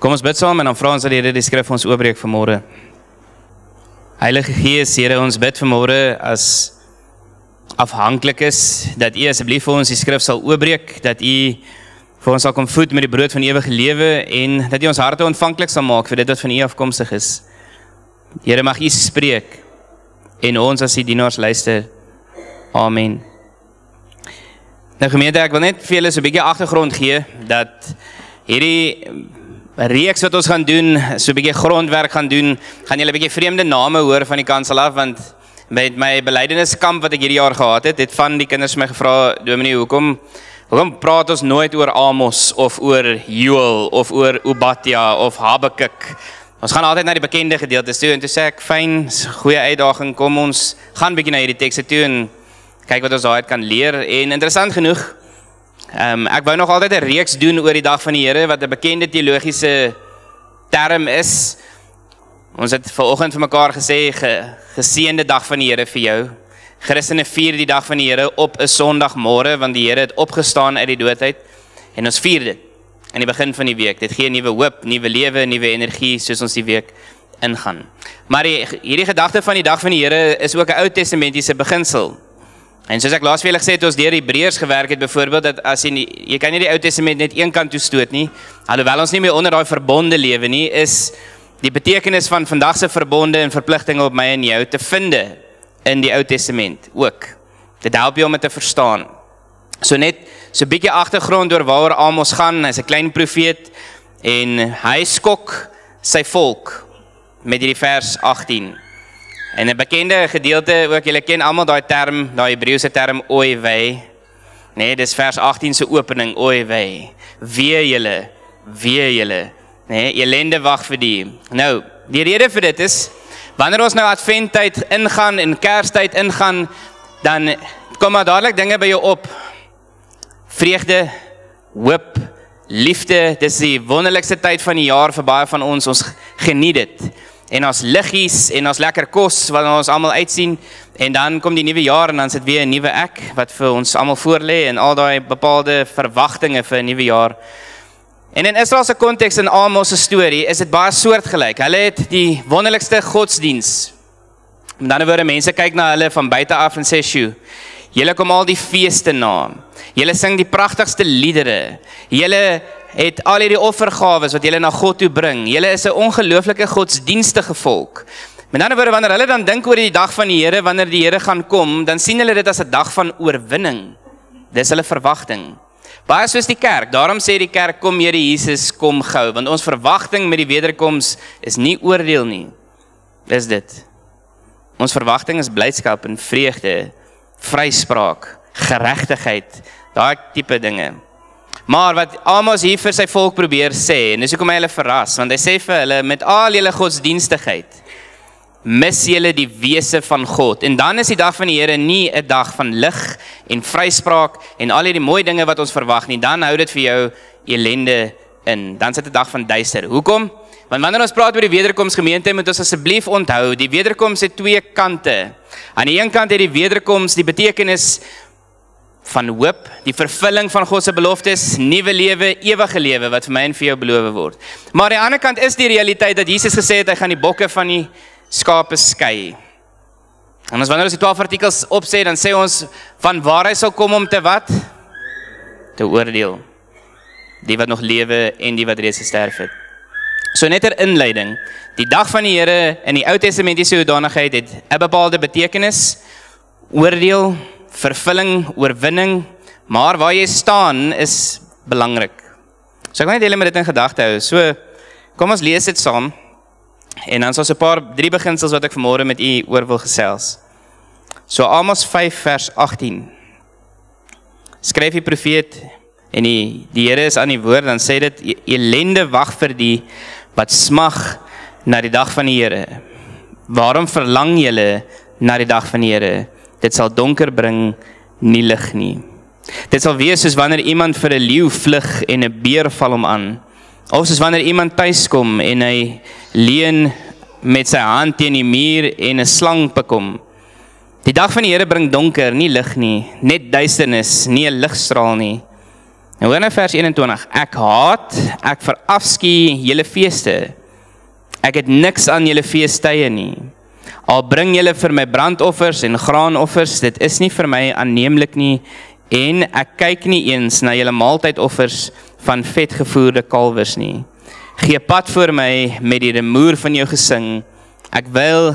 Kom ons bid saam en dan vra ons dat die Here die skrif ons oopbreek vanmôre. Heilige Gees, Here, ons bid vanmôre as afhanklik is, dat U asseblief vir ons die skrif sal oopbreek, dat U vir ons sal kom voed met die brood van ewige lewe en dat U ons harte ontvanklik sal maak vir dit wat van U afkomstig is. Here, mag U spreek en ons as die dienaars luister. Amen. Nou gemeente, ek wil net vir julle so 'n bietjie agtergrond gee, dat hierdie reeks wat ons gaan doen, so 'n bietjie grondwerk gaan doen, gaan julle 'n bietjie vreemde name hoor van die kansel af, want met my belydeniskamp wat ek hierdie jaar gehad het van die kinders my gevra, Dominee, hoekom praat ons nooit oor Amos, of oor Joel, of oor Obadja, of Habakuk? Ons gaan altyd na die bekende gedeeltes toe, en toe sê ek, fyn, goeie uitdaging, kom ons gaan bietjie na hierdie tekste toe, en kyk wat ons daaruit kan leer, en interessant genoeg, ek wou nog altyd 'n reeks doen oor die dag van die Here, wat 'n bekende teologiese term is. Ons het vanoggend vir mekaar gesê, geseënde dag van die Here vir jou. Christene vier die dag van die Here op 'n Sondagmôre, want die Here het opgestaan uit die dood uit, en ons vier dit in die begin van die week. Dit gee nuwe hoop, nuwe lewe, nuwe energie, soos ons die week ingaan. Maar hierdie gedagte van die dag van die Here is ook 'n Ou Testamentiese beginsel. En soos ek laas vir julle gesê het, ons deur Hebreërs gewerk het, byvoorbeeld, dat as jy kan nie die Ou Testament net een kant toe stoot nie, alhoewel ons nie meer onder daai verbonde lewe nie, is die betekenis van vandag se verbonde en verpligtinge op my en jou te finde in die Ou Testament ook. Dit help jou om dit te verstaan. So net so 'n bietjie agtergrond oor waaroor Amos gaan. Hy's 'n klein profeet en hy skok sy volk met hierdie vers 18. En 'n bekende gedeelte ook, julle ken almal daai term, daai Hebreëse term ooi wei. Nee, dis vers 18 se opening, ooi wei. Wee julle. Nee, ellende wag vir die. Nou, die rede vir dit is, wanneer ons nou Adventtyd ingaan en Kerstyd ingaan, dan kom maar dadelik dinge by jou op. Vreugde, hoop, liefde, dis die wonderlikste tyd van die jaar vir baie van ons geniet dit. En ons liggies, en ons lekker kos, wat ons almal uitsien, en dan kom die nuwe jaar, en dan sit weer 'n nuwe ek, wat vir ons almal voorlê, en al daai bepaalde verwagtinge vir 'n nuwe jaar. En in Israel se konteks, in Amos se storie, is dit baie soortgelyk. Hulle het die wonderlikste godsdiens. Met ander woorde, mense kyk na hulle van buite af en sê, "Sjoe, julle kom al die feeste na. Julle sing die pragtigste liedere. Julle het al hierdie offergawes wat julle na God toe bring. Julle is 'n ongelooflike godsdienstige volk." Met ander woorde, wanneer hulle dan dink oor die dag van die Here, wanneer die Here gaan kom, dan sien hulle dit as 'n dag van oorwinning. Dis hulle verwagting. Baie soos die kerk. Daarom sê die kerk, kom Here Jesus, kom gou, want ons verwagting met die wederkoms is nie oordeel nie. Dis dit. Ons verwagting is blydskap en vreugde, vryspraak, geregtigheid, daai tipe dinge. Maar wat Amos hier vir sy volk probeer sê, en dis hoekom hy hulle verras, want hy sê vir hulle, met al julle godsdienstigheid, mis julle die wese van God. En dan is die dag van die Here nie 'n dag van lig en vryspraak en al hierdie mooi dinge wat ons verwag nie. Dan hou dit vir jou ellende in. Dan is dit 'n dag van duister. Hoekom? Want wanneer ons praat oor die wederkoms gemeente, moet ons asseblief onthou, die wederkoms het twee kante. Aan die een kant het die wederkoms die betekenis van hoop, die vervulling van God se beloftes, nuwe lewe, ewige lewe wat vir my en vir jou beloof word. Maar aan die ander kant is die realiteit dat Jesus gesê het hy gaan die bokke van die skape skei. En wanneer ons die 12 artikels opsê, dan sê ons van waar hy sal kom om te wat? Te oordeel. Die wat nog lewe en die wat reeds gesterf het. So net 'n inleiding. Die dag van die Here in die Ou Testamentiese hoedanigheid het 'n bepaalde betekenis, oordeel, vervulling, oorwinning, maar waar jy staan is belangrik. So ek wil net julle met dit in gedagte hou. So kom ons lees dit saam. En dan is ons 3 beginsels wat ek vanmôre met u oor wil gesels. So Amos 5 vers 18. Skryf die profeet en die Here is aan die woord, dan sê dit, ellende wag vir die wat smag na die dag van die Here. Waarom verlang julle na die dag van die Here? Dit sal donker bring, nie lig nie. Dit sal wees soos wanneer iemand vir 'n leeu vlug en 'n beer val hom aan. Of soos wanneer iemand tuis kom en hy leun met sy hand teen die muur en 'n slang pik hom. Die dag van die Here bring donker, nie lig nie, net duisternis, nie 'n ligstraal nie. Nou hoor nou vers 21, ek haat, ek verafskie julle feeste. Ek het niks aan julle feestydde nie. Al bring julle vir my brandoffers en graanoffers, dit is nie vir my aanneemlik nie, en ek kyk nie eens na julle maaltydoffers van vetgevoerde kalwers nie. Gee pad voor my met die rumoer van jou gesing. Ek wil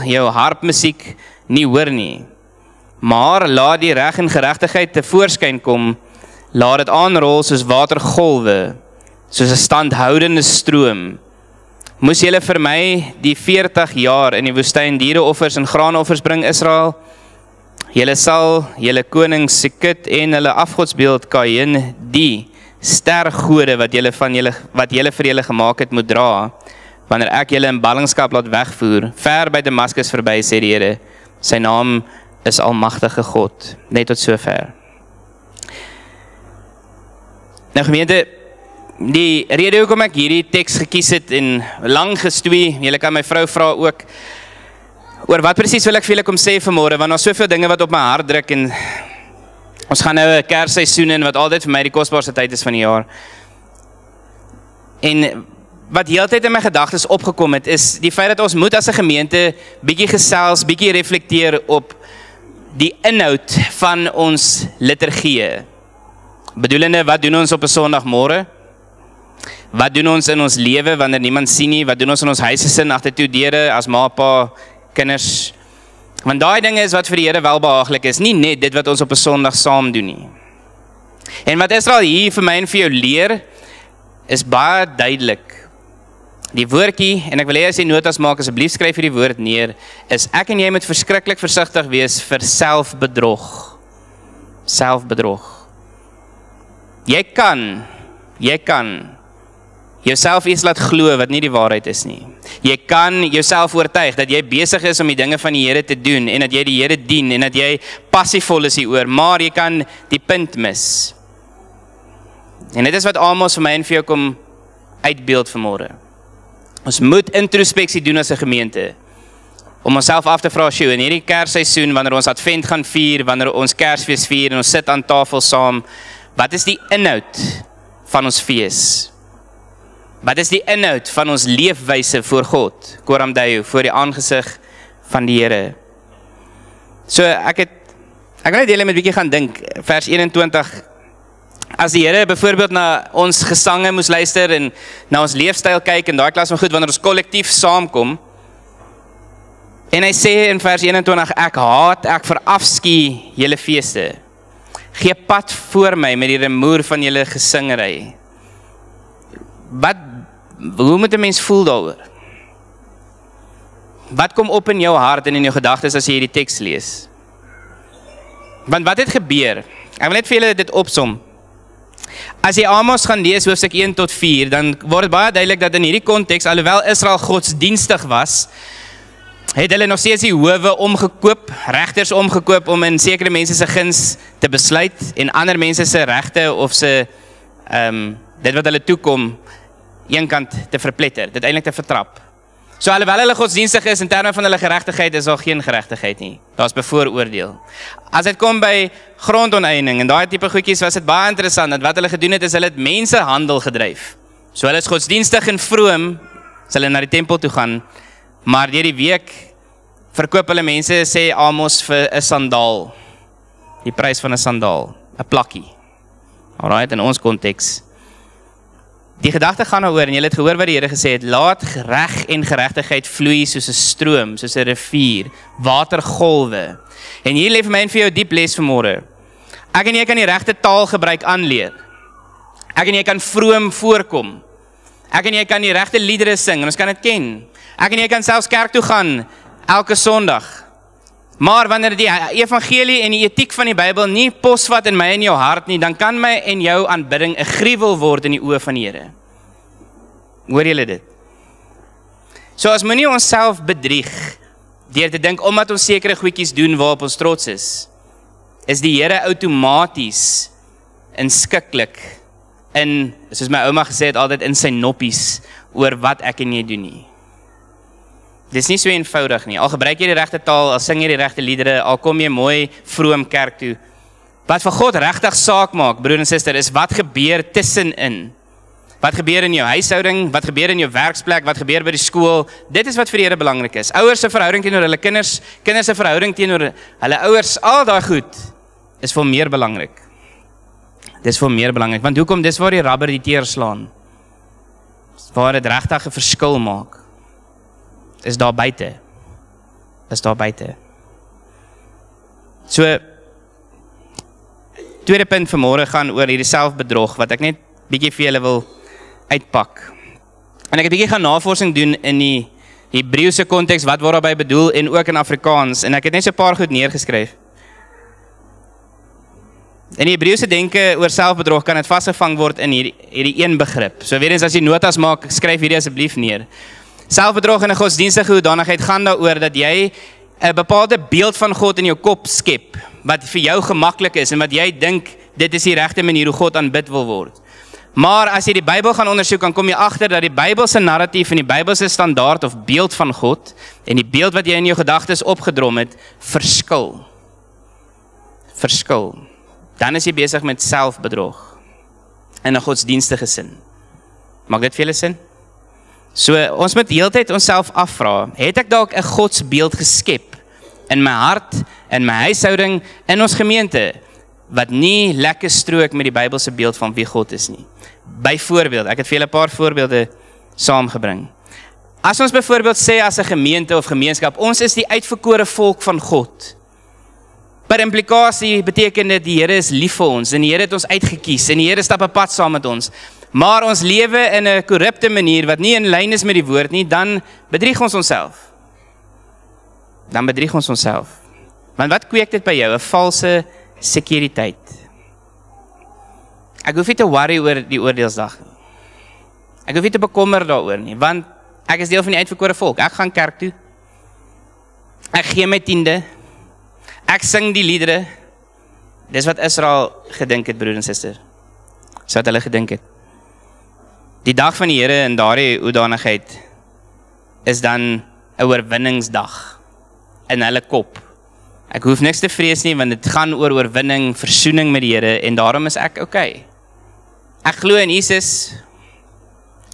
jou harpmusiek nie hoor nie. Maar laat die reg en geregtigheid tevoorskyn kom, laat dit aanrol soos watergolwe, soos 'n standhoudende stroom. Moes julle vir my die 40 jaar in die woestyn diereoffers en graanoffers bring, Israel? Julle sal julle koning Sekut en hulle afgodsbeeld Kain, die stergode wat julle vir julle gemaak het, moet dra, wanneer ek julle in ballingskap laat wegvoer, ver by Damaskus verby, sê die Here. Sy naam is Almagtige God. Net tot sover. Nou gemeente, die rede hoekom ek hierdie teks gekies het en lang gestoei, julle kan my vrou vra ook, oor wat presies wil ek vir julle kom sê vanmôre, want daar's soveel dinge wat op my hart druk en ons gaan nou 'n Kersseisoen in wat altyd vir my die kosbaarste tyd is van die jaar. En wat heeltyd in my gedagtes opgekom het, is die feit dat ons moet as 'n gemeente bietjie gesels, bietjie reflekteer op die inhoud van ons liturgie. Bedoelende, wat doen ons op 'n Sondagmôre? Wat doen ons in ons lewe wanneer niemand sien nie? Wat doen ons in ons huise sin agter toe deure as ma, pa, kinders? Want daai dinge is wat vir die Here welbehaaglik is, nie net dit wat ons op 'n Sondag saam doen nie. En wat Israel hier vir my en vir jou leer, is baie duidelik. Die woordjie, en ek wil hê as jy notas maak, asseblief skryf hierdie woord neer, is ek en jy moet verskriklik versigtig wees vir selfbedrog. Selfbedrog. Jy kan jouself iets laat glo wat nie die waarheid is nie. Jy kan jouself oortuig dat jy besig is om die dinge van die Here te doen en dat jy die Here dien en dat jy passievol is hieroor, maar jy kan die punt mis. En dit is wat Amos vir my en vir jou kom uitbeeld vanmôre. Ons moet introspeksie doen as 'n gemeente, om onsself af te vra, in hierdie Kersseisoen, wanneer ons Advent gaan vier, wanneer ons Kersfees vier en ons sit aan tafel saam, wat is die inhoud van ons fees? Wat is die inhoud van ons leefwyse voor God, Koram Deo, voor die aangesig van die Here? So ek wil net julle met 'n bietjie gaan dink, vers 21, as die Here byvoorbeeld na ons gesange moes luister en na ons leefstyl kyk en daai klas van goed wanneer ons kollektief saamkom, en hy sê in vers 21, ek verafskie julle feeste. Gee pad voor my met die rumoer van julle gesingery. Hoe moet 'n mens voel daaroor? Wat kom op in jou hart en in jou gedagtes as jy hierdie teks lees? Want wat het gebeur? Ek wil net vir julle dit opsom. As jy Amos gaan lees, hoofstuk 1 tot 4, dan word het baie duidelik dat in hierdie konteks, alhoewel Israel godsdienstig was, het hulle nog steeds die howe omgekoop, regters omgekoop om in sekere mense se guns te besluit en ander mense se regte of se dit wat hulle toekom eenkant te verpletter, dit eintlik te vertrap. So alhoewel hulle godsdienstig is in terme van hulle geregtigheid, is daar geen geregtigheid nie. Daar's bevooroordeel. As dit kom by grondonteiening en daai tipe goedjies, was dit baie interessant dat wat hulle gedoen het is hulle het mensehandel gedryf. So hulle is godsdienstig en vroom, as hulle na die tempel toe gaan, maar deur die week verkoop hulle mense, sê Amos, vir 'n sandaal. Die prys van 'n sandaal, 'n plakkie. Alright, in ons konteks. Die gedagte gaan daaroor, en jy het gehoor wat die Here gesê het, laat reg en geregtigheid vloei soos 'n stroom, soos 'n rivier, watergolwe. En hier lê vir my en vir jou diep les vanmôre. Ek en jy kan die regte taal gebruik aanleer. Ek en jy kan vroom voorkom. Ek en jy kan die regte liedere sing, en ons kan dit ken. Ek en jy kan selfs kerk toe gaan, elke Sondag. Maar wanneer die evangelie en die etiek van die Bybel nie posvat in my en jou hart nie, dan kan my en jou aanbidding 'n gruwel word in die oë van die Here. Hoor julle dit? So as moenie onsself bedrieg deur te dink omdat ons sekere goedjies doen waarop ons trots is die Here outomaties inskikkelik in, soos my ouma gesê het, altyd in sy noppies oor wat ek en jy doen nie. Dis nie so eenvoudig nie. Al gebruik jy die regte taal, al sing jy die regte liedere, al kom jy mooi vroom kerk toe, Wat vir God regtig saak maak, broer en suster, is wat gebeur tussenin. Wat gebeur in jou huishouding, wat gebeur in jou werksplek, wat gebeur by die skool, dit is wat vir die Here belangrik is. Ouers se verhouding teenoor hulle kinders, kinders se verhouding teenoor hulle ouers, al daai goed, is vir meer belangrik. Dis vir meer belangrik, want hoekom? Dis waar die rubber die teer slaan. Waar dit regtig 'n verskil maak. Is daar buite. Is daar buite. So, tweede punt vanmôre gaan oor hierdie selfbedrog, wat ek net bietjie vir julle wil uitpak. En ek het bietjie gaan navorsing doen in die Hebreëse konteks, wat word daarby bedoel, en ook in Afrikaans, en ek het net so 'n paar goed neergeskryf. In die Hebreëse denke oor selfbedrog kan dit vasgevang word in hierdie een begrip. So weer eens, as jy notas maak, skryf hierdie asseblief neer. Selfbedrog in 'n godsdienstige hoedanigheid gaan daaroor dat jy 'n bepaalde beeld van God in jou kop skep, wat vir jou gemaklik is, en wat jy dink, dit is die regte manier hoe God aanbid wil word. Maar as jy die Bybel gaan ondersoek, dan kom jy agter dat die Bybelse narratief en die Bybelse standaard of beeld van God, en die beeld wat jy in jou gedagtes opgedrom het, verskil. Verskil. Dan is jy besig met selfbedrog in 'n godsdienstige sin. Maak dit vir julle sin? So, ons moet heeltyd onsself afvra, het ek dalk 'n godsbeeld geskep in my hart, in my huishouding, in ons gemeente, wat nie lekker strook met die Bybelse beeld van wie God is nie. Byvoorbeeld, ek het vir julle 'n paar voorbeelde saamgebring. As ons byvoorbeeld sê as 'n gemeente of gemeenskap, ons is die uitverkore volk van God. Per implikasie beteken dit die Here is lief vir ons en die Here het ons uitgekies en die Here stap 'n pad saam met ons. Maar ons lewe in 'n korrupte manier wat nie in lyn is met die woord nie, dan bedrieg ons onsself. Dan bedrieg ons onsself. Want wat kweek dit by jou? 'n Valse sekuriteit. Ek hoef nie te worry oor die oordeelsdag nie. Ek hoef nie te bekommer daaroor nie, want ek is deel van die uitverkore volk. Ek gaan kerk toe. Ek gee my 10de. Ek sing die liedere. Dis wat Israel gedink het, broer en suster. Dis wat hulle gedink het. Die dag van die Here in daardie hoedanigheid is dan 'n oorwinningsdag in hulle kop. Ek hoef niks te vrees nie, want dit gaan oor oorwinning, versoening met die Here, en daarom is ek okay. Ek glo in Jesus.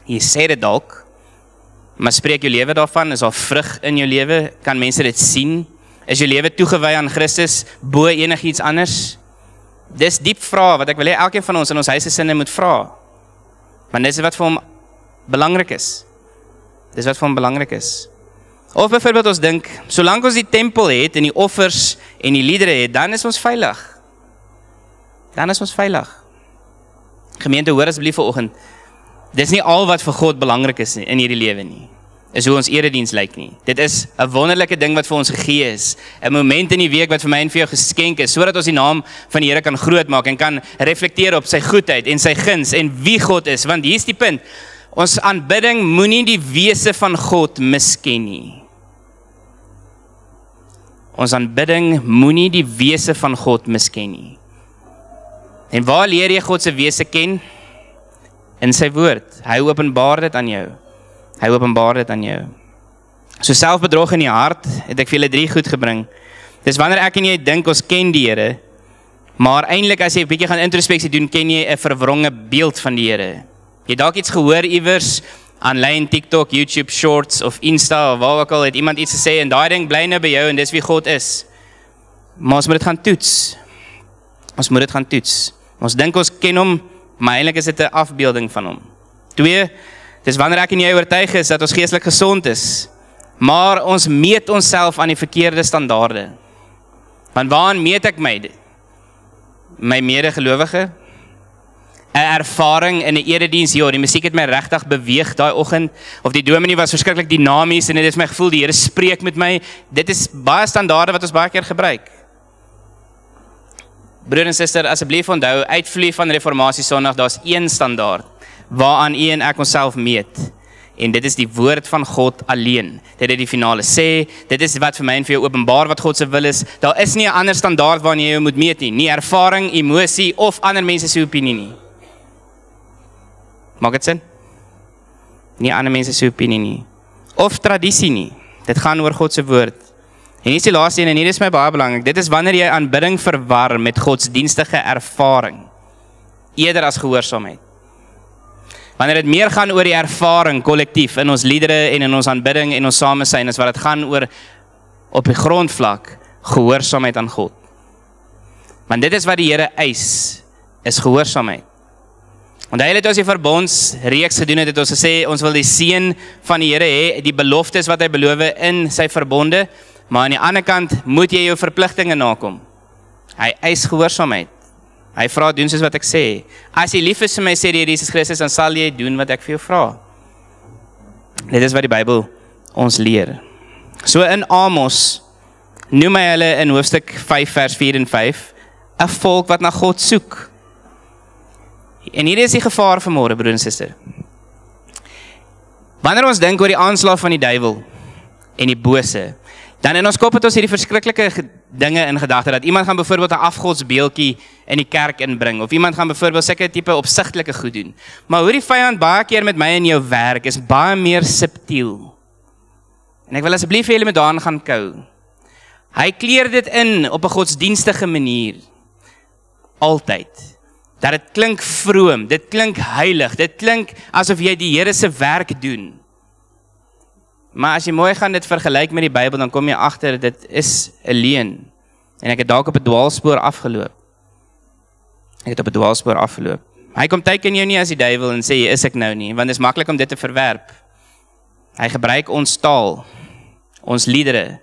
Jy sê dit dalk, maar spreek jou lewe daarvan, is daar vrug in jou lewe, kan mense dit sien? Is jou lewe toegewy aan Christus, bo enigiets anders? Dis diep vrae wat ek wil hê elkeen van ons in ons huisgesinne moet vra. Want dis wat vir hom belangrik is. Dis wat vir hom belangrik is. Of byvoorbeeld ons dink, solank ons die tempel het en die offers en die liedere het, dan is ons veilig. Dan is ons veilig. Gemeente, hoor asseblief vanoggend, dis nie al wat vir God belangrik is in hierdie lewe nie. Is hoe ons erediens lyk nie. Dit is 'n wonderlike ding wat vir ons gegee is. 'n Moment in die week wat vir my en vir jou geskenk is, sodat ons die naam van die Here kan groot maak en kan reflekteer op sy goedheid en sy guns en wie God is. Want hier's die punt. Ons aanbidding moenie die wese van God misken nie. Ons aanbidding moenie die wese van God misken nie. En waar leer jy God se wese ken? In sy woord. Hy openbaar dit aan jou. Hy openbaar dit aan jou. So selfbedrog in die hart, het ek vir julle 3 goed gebring. Dis wanneer ek en jy dink ons ken die Here, maar eintlik as jy 'n bietjie gaan introspeksie doen, ken jy 'n verwronge beeld van die Here. Jy dalk iets gehoor iewers, aanlyn TikTok, YouTube Shorts of Insta of waar ook al, het iemand iets gesê en daai ding bly nou by jou en dis wie God is. Maar ons moet dit gaan toets. Ons moet dit gaan toets. Ons dink ons ken hom, maar eintlik is dit 'n afbeelding van hom. 2, dis wanneer ek en jy oortuig is dat ons geestelik gesond is, maar ons meet onsself aan die verkeerde standaarde. Want waaraan meet ek my? My medegelowige? 'n Ervaring in 'n erediens, ja, die musiek het my regtig beweeg daai oggend, of die dominee was verskriklik dinamies en dit is my gevoel die Here spreek met my. Dit is baie standaarde wat ons baie keer gebruik. Broer en suster, asseblief onthou, uitvloei van Reformatie Sondag, daar's een standaard waaraan u en ek onsself meet. En dit is die woord van God alleen. Dit het die finale sê, dit is wat vir my en vir jou openbaar wat God se wil is. Daar is nie 'n ander standaard waarna jy jou moet meet nie. Nie ervaring, emosie of ander mense se opinie nie. Maak dit sin? Nie ander mense se opinie nie. Of tradisie nie. Dit gaan oor God se woord. En hier is die laaste een, en hier is my baie belangrik. Dit is wanneer jy aanbidding verwar met godsdienstige ervaring, eerder as gehoorsaamheid. Wanneer dit meer gaan oor die ervaring kollektief in ons liedere en in ons aanbidding en ons samesyn, as wat dit gaan oor op die grondvlak gehoorsaamheid aan God. Want dit is wat die Here eis, is gehoorsaamheid. Want hy het ons die verbondsreeks gedoen het ons gesê, ons wil die seën van die Here hê, die beloftes wat hy beloof in sy verbonde, maar aan die ander kant moet jy jou verpligtinge nakom. Hy eis gehoorsaamheid. Hy vra, doen soos wat ek sê. As jy lief is vir my, sê die Here Jesus Christus, dan sal jy doen wat ek vir jou vra. Dit is wat die Bybel ons leer. So in Amos, noem hy hulle in hoofstuk 5 vers 4 en 5, 'n volk wat na God soek. En hier is die gevaar vanmôre, broer en suster. Wanneer ons dink oor die aanslag van die duiwel en die bose, dan in ons kop het ons hierdie verskriklike dinge in gedagte, dat iemand gaan byvoorbeeld 'n afgodsbeeldjie in die kerk inbring, of iemand gaan byvoorbeeld sulke tipe opsigtelike goed doen. Maar hoe die vyand baie keer met my in jou werk, is baie meer subtiel. En ek wil asseblief vir julle met daaraan gaan kou. Hy kleer dit in op 'n godsdienstige manier. Altyd. Dat dit klink vroom, dit klink heilig, dit klink asof jy die Here se werk doen. Maar as jy mooi gaan dit vergelyk met die Bybel, dan kom jy agter, dit is 'n leuen. En ek het dalk op 'n dwaalspoor afgeloop. Hy kom teiken jou nie as die duiwel en sê, jy is ek nou nie, want dit is maklik om dit te verwerp. Hy gebruik ons taal, ons liedere,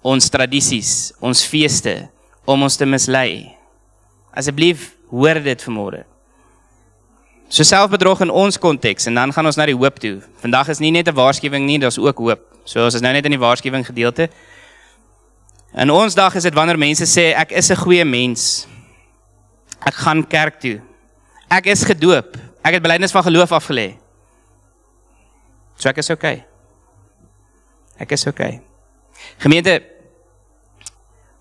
ons tradisies, ons feeste, om ons te mislei. Asseblief, hoor dit vanmôre. So selfbedrog in ons konteks, en dan gaan ons na die hoop toe. Vandag is nie net 'n waarskuwing nie, daar's ook hoop. So ons is nou net in die waarskuwing gedeelte. In ons dag is dit wanneer mense sê, ek is 'n goeie mens. Ek gaan kerk toe. Ek is gedoop. Ek het belydenis van geloof afgelê. So ek is okay. Ek is okay. Gemeente,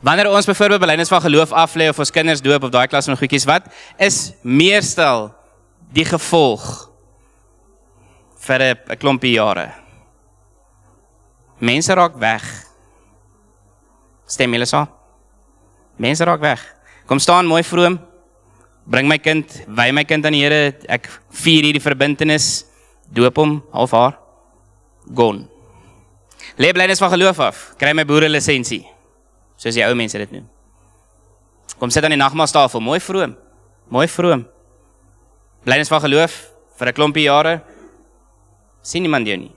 wanneer ons byvoorbeeld belydenis van geloof aflê of ons kinders doop of daai klas van goedjies, wat is meestal die gevolg vir 'n klompie jare? Mense raak weg. Stem julle saam? Mense raak weg. Kom staan mooi vroom, bring my kind, wy my kind aan die Here, ek vier hierdie verbintenis, doop hom, half haar, gone. Lê belydenis van geloof af, kry my boere lisensie, soos die ou mense dit noem. Kom sit aan die nagmaalstafel, mooi vroom. Belydenis van geloof, vir 'n klompie jare, sien niemand jou nie.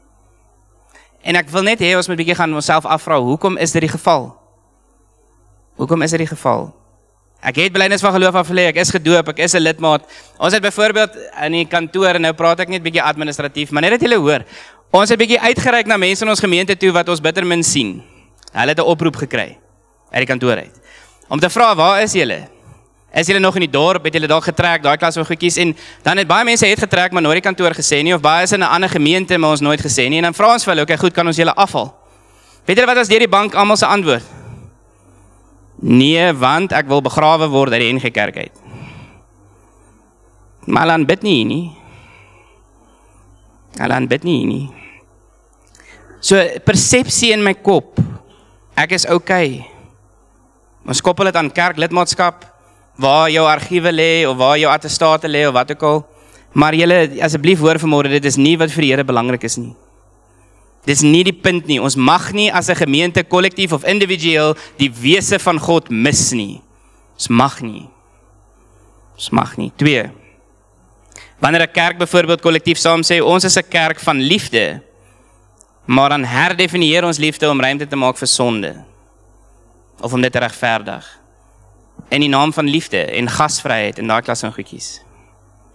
En ek wil net hê, ons moet 'n bietjie gaan onsself afvra, hoekom is dit die geval? Hoekom is dit die geval? Ek het belydenis van geloof afgelê, ek is gedoop, ek is 'n lidmaat. Ons het byvoorbeeld in die kantoor, en nou praat ek net bietjie administratief, maar net dat julle hoor, ons het bietjie uitgereik na mense in ons gemeente toe wat ons bitter min sien. Hulle het 'n oproep gekry uit die kantoor uit. Om te vra, waar is julle? Is julle nog in die dorp? Het julle dalk getrek, daai klas van goedjies? En dan het baie mense het getrek, maar nooit die kantoor gesê nie, of baie is in 'n ander gemeente, maar ons nooit gesê nie. En dan vra ons vir hulle, okay, goed, kan ons julle afval? Weet julle wat as deur die bank almal se antwoord? Nee, want ek wil begrawe word uit die NG Kerk uit. Maar dan bid nie. So, persepsie in my kop, ek is okay. Ons koppel dit aan kerklidmaatskap, waar jou argiewe lê, of waar jou attestate lê, of wat ook al. Maar julle, asseblief hoor vanmôre, dit is nie wat vir die Here belangrik is nie. Dit is nie die punt nie. Ons mag nie as 'n gemeente, kollektief of individueel die wese van God mis nie. Ons mag nie. 2. Wanneer 'n kerk byvoorbeeld kollektief saam sê, ons is 'n kerk van liefde, maar dan herdefinieer ons liefde om ruimte te maak vir sonde, of om dit te regverdig, in die naam van liefde en gasvryheid en daai klas van goedjies.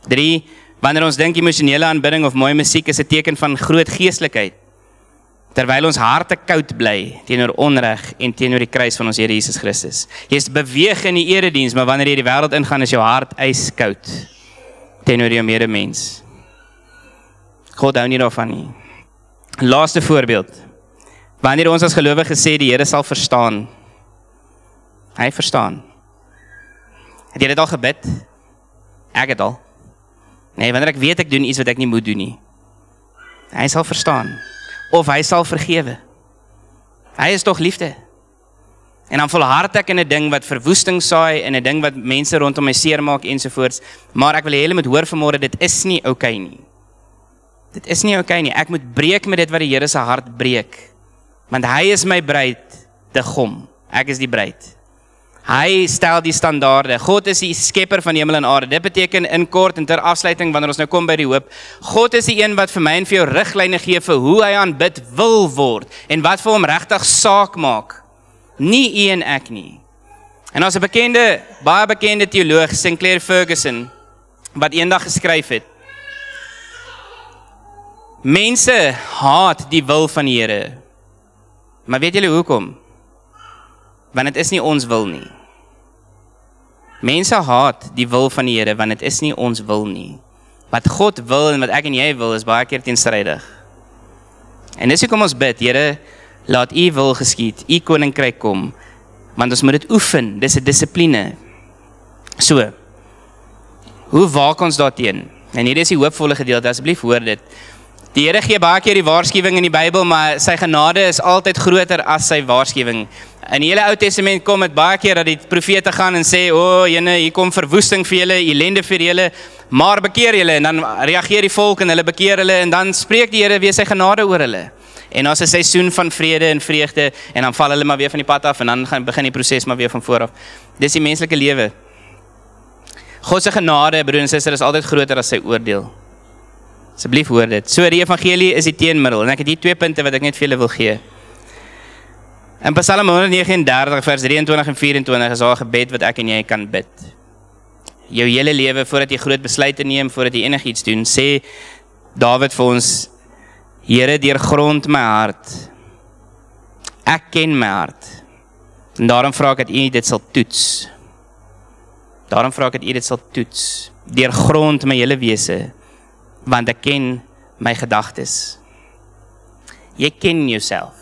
3. Wanneer ons dink emosionele aanbidding of mooi musiek is 'n teken van groot geestelikheid, terwyl ons harte koud bly teenoor onreg en teenoor die kruis van ons Here Jesus Christus. Jy's beweeg in die erediens, maar wanneer jy die wêreld ingaan, is jou hart ijskoud teenoor jou medemens. God hou nie daarvan nie. Laaste voorbeeld. Wanneer ons as gelowiges sê die Here sal verstaan. Hy verstaan. Het jy dit al gebid? Ek het al. Nee, wanneer ek weet ek doen iets wat ek nie moet doen nie. Hy sal verstaan. Of hy sal vergewe. Hy is tog liefde. En dan volhard ek in 'n ding wat verwoesting saai, en 'n ding wat mense rondom my seermaak ensovoorts. Maar ek wil hê julle moet hoor vanmôre, dit is nie oukei nie. Dit is nie oukei nie. Ek moet breek met dit wat die Here se hart breek. Want hy is my bruid, te gom. Ek is die bruid. Hy stel die standaarde. God is die skepper van hemel en aarde. Dit beteken in kort en ter afsluiting, wanneer ons nou kom by die hoop, God is die een wat vir my en vir jou riglyne gee vir hoe hy aanbid wil word, en wat vir hom regtig saak maak. Nie u en ek nie. En as 'n baie bekende teoloog, Sinclair Ferguson, wat eendag geskryf het, mense haat die wil van die Here. Maar weet julle hoekom? Want dit is nie ons wil nie. Mense haat die wil van die Here, want dit is nie ons wil nie. Wat God wil en wat ek en jy wil, is baie keer teenstrydig. En dis hoekom ons bid, Here, laat u wil geskied, u koninkryk kom, want ons moet dit oefen, dis 'n dissipline. So, hoe waak ons daarteen? En hier is die hoopvolle gedeelte, asseblief hoor dit. Die Here gee baie keer die waarskuwing in die Bybel, maar sy genade is altyd groter as sy waarskuwing. In die hele Ou Testament kom dit baie keer dat die profete gaan en sê, jene, hier kom verwoesting vir julle, ellende vir julle, maar bekeer julle, en dan reageer die volk en hulle bekeer hulle, en dan spreek die Here weer sy genade oor hulle. En as 'n seisoen van vrede en vreugde, en dan val hulle maar weer van die pad af, en dan begin die proses maar weer van voor af. Dis die menslike lewe. God se genade, broer en suster, is altyd groter as sy oordeel. Asseblief hoor dit. So, die evangelie is die teenmiddel, en ek het hier 2 punte wat ek net vir julle wil gee. In Psalm 139, vers 23 en 24 is daar 'n gebed wat ek en jy kan bid. Jou hele lewe, voordat jy groot besluite neem, voordat jy enigiets doen, sê Dawid vir ons, Here, deurgrond my hart. Ek ken my hart. En daarom vra ek dat u dit sal toets. Deurgrond my hele wese, want ek ken my gedagtes. Jy ken jouself.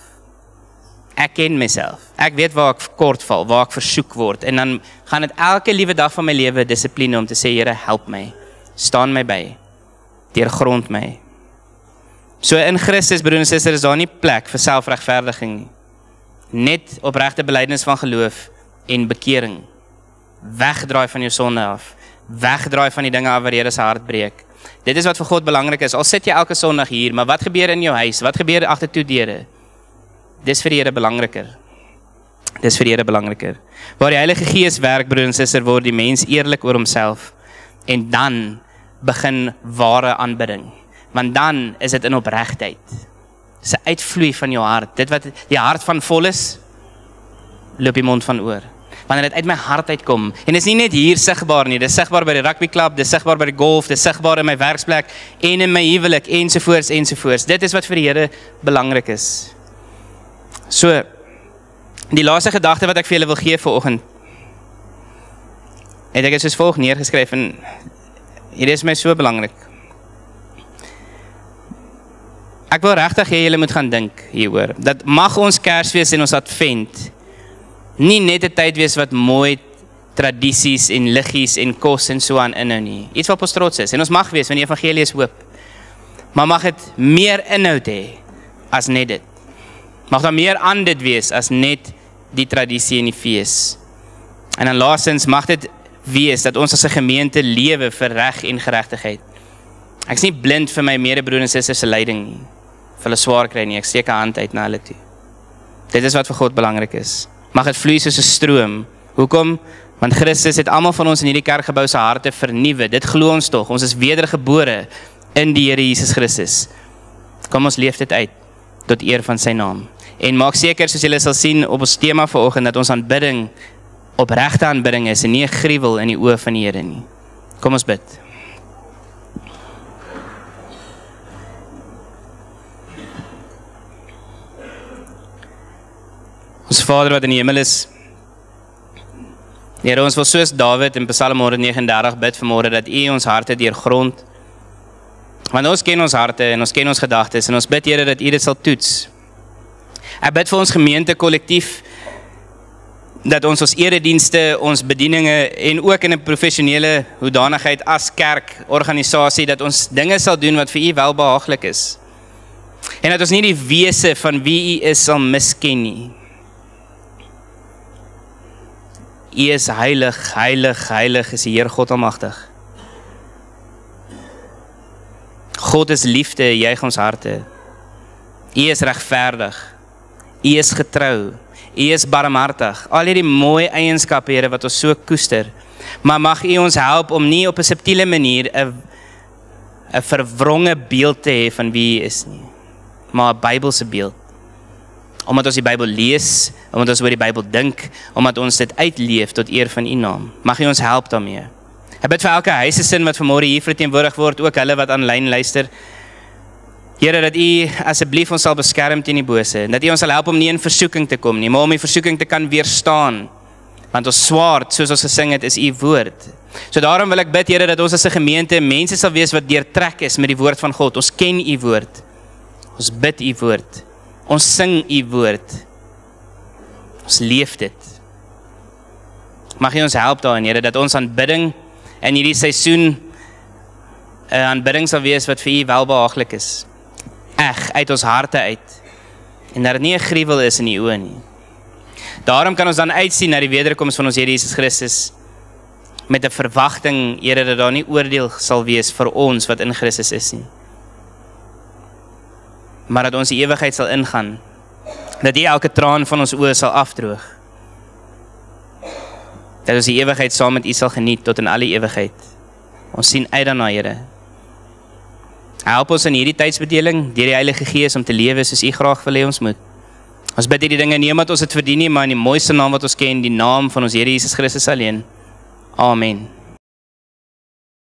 Ek ken myself. Ek weet waar ek kort val, waar ek versoek word, en dan gaan dit elke liewe dag van my lewe dissipline om te sê, Here, help my, staan my by, deurgrond my. So in Christus, broer en suster, is daar nie plek vir selfregverdiging nie. Net opregte belydenis van geloof en bekering. Wegdraai van jou sonde af. Wegdraai van die dinge af wat die Here se hart breek. Dit is wat vir God belangrik is. Al sit jy elke Sondag hier, maar wat gebeur in jou huis? Wat gebeur agter toe deure? Dis vir die Here belangriker. Waar die Heilige Gees werk, broer en suster, word die mens eerlik oor homself, en dan begin ware aanbidding. Want dan is dit in opregtheid. Dis 'n uitvloei van jou hart. Dit wat die hart van vol is, loop die mond van oor. Wanneer dit uit my hart uitkom, en dit is nie net hier sigbaar nie, dit is sigbaar by die rugbyklub, dit is sigbaar by die golf, dit is sigbaar in my werksplek, en in my huwelik, ensovoorts. Dit is wat vir die Here belangrik is. So, die laaste gedagte wat ek vir julle wil gee vanoggend, het ek soos volg neergeskryf, en hier is my so belangrik. Ek wil regtig hê julle moet gaan dink hieroor. Dat mag ons Kersfees en ons Advent nie net 'n tyd wees wat mooi tradisies en liggies en kos en so aan inhou nie. Iets wat ons trots is. En ons mag wees, want die evangelie is hoop. Maar mag dit meer inhoud hê as net dit. Mag daar meer aan dit wees as net die tradisie en die fees. En dan laastens mag dit wees dat ons as 'n gemeente lewe vir reg en geregtigheid. Ek is nie blind vir my medebroer en susters se lyding nie. Vir hulle swaar kry nie, ek steek 'n hand uit na hulle toe. Dit is wat vir God belangrik is. Mag dit vloei soos 'n stroom. Hoekom? Want Christus het almal van ons in hierdie kerkgebou se harte vernuwe. Dit glo ons tog. Ons is wedergebore in die Here Jesus Christus. Kom ons leef dit uit tot eer van sy naam. En maak seker, soos julle sal sien op ons tema vanoggend, dat ons aanbidding opregte aanbidding is en nie 'n gruwel in die oë van die Here nie. Kom ons bid. Ons Vader wat in die hemel is, Here, ons wil soos Dawid in Psalm 139 bid vanmôre dat U ons harte deurgrond. Want ons ken ons harte en ons ken ons gedagtes en ons bid, Here, dat U dit sal toets. Ek bid vir ons gemeente kollektief dat ons eredienste, ons bedieninge en ook in 'n professionele hoedanigheid as kerkorganisasie dat ons dinge sal doen wat vir U welbehaaglik is. En dat ons nie die wese van wie U is sal misken nie. U is heilig, heilig, heilig is die Heer God almagtig. God is liefde, juig ons harte. U is regverdig. U is getrou. U is barmhartig. Al hierdie mooi eienskappe, Here, wat ons so koester. Maar mag U ons help om nie op 'n subtiele manier 'n verwronge beeld te hê van wie U is nie, maar 'n Bybelse beeld. Omdat ons die Bybel lees, omdat ons oor die Bybel dink, omdat ons dit uitleef tot eer van U naam. Mag U ons help daarmee. Ek bid vir elke huisgesin wat vanmôre hier verteenwoordig word, ook hulle wat aanlyn luister. Here, dat U asseblief ons sal beskerm teen die bose, en dat U ons sal help om nie in versoeking te kom nie, maar om die versoeking te kan weerstaan. Want ons swaard, soos ons gesing het, is U woord. So daarom wil ek bid, Here, dat ons as 'n gemeente mense sal wees wat deurtrek is met die woord van God. Ons ken U woord. Ons bid U woord. Ons sing U woord. Ons leef dit. Mag U ons help daarin, Here, dat ons aanbidding in hierdie seisoen 'n aanbidding sal wees wat vir U welbehaaglik is. Eg, uit ons harte uit. En dat dit nie 'n gruwel is in U oë nie. Daarom kan ons dan uitsien na die wederkoms van ons Here Jesus Christus met 'n verwagting, Here, dat daar nie oordeel sal wees vir ons wat in Christus is nie. Maar dat ons die ewigheid sal ingaan. Dat U elke traan van ons oë sal afdroog. Dat ons die ewigheid saam met U sal geniet tot in alle ewigheid. Ons sien uit daarna, Here. Help ons in hierdie tydsbedeling deur die Heilige Gees om te lewe soos U graag wil hê ons moet. Ons bid hierdie dinge nie omdat ons dit verdien nie, maar in die mooiste naam wat ons ken, die naam van ons Here Jesus Christus alleen. Amen.